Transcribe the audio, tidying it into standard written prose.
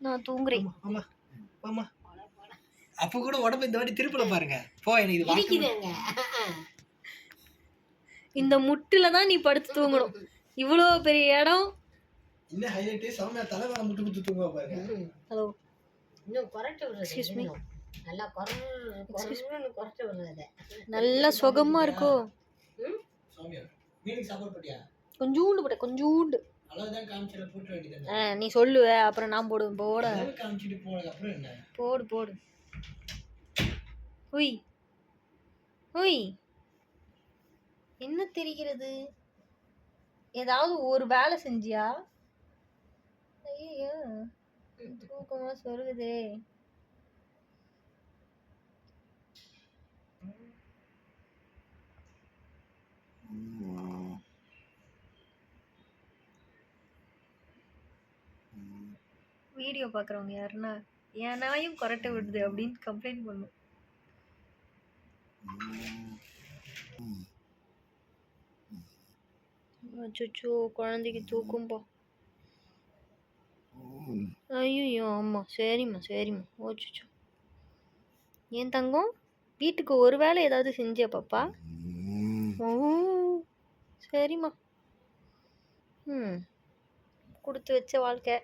நான் தூங்குறேன். ஆமா ஆமா. அப்ப கூட உடம்பு இந்த வாட்டி திருப்பல பாருங்க. போ எனக்கு இது இந்த முட்டுல தான் நீ படுத்து தூங்கணும். இவ்வளோ பெரிய இடம். இன்னும் ஹைலைட் சௌமியா தலை மேல முட்டு குத்து தூங்க பாருங்க. ஹலோ. இன்னும் குறைச்சு விடுறது. Excuse me. நல்லா குறைச்சு விடுறது. நல்லா சுகமா இருக்கோ? சௌமியா மீனுக்கு சாப்பாடு போட்டியா? கொஞ்சூண்டு போட்ட கொஞ்சூண்டு. அளவுதான் காமிச்சல போட்டு வேண்டியது. நீ சொல்லுவ அப்புறம் நான் போடுவேன். போட காமிச்சிட்டு போனதுக்கு அப்புறம் என்ன? போடு போடு. உய் உய் என்ன தெரிகிறது? ஏதாவது ஒரு வேலை செஞ்சியா? ஐயோ தூக்கமா சொருகுதே. வீடியோ பார்க்குறவங்க யாருன்னா என் நாயும் கொரட்டை விடுது அப்படின்னு கம்ப்ளைண்ட் பண்ணும். அச்சோ குழந்தைக்கு தூக்கும்பா. ஐயோ ஆமாம் சரிம்மா சரிம்மா. ஓச்சோ ஏன் தங்கம் வீட்டுக்கு ஒரு வேளை ஏதாவது செஞ்சியா பாப்பா? ஓ சரிம்மா. கொடுத்து வச்ச வாழ்க்கை.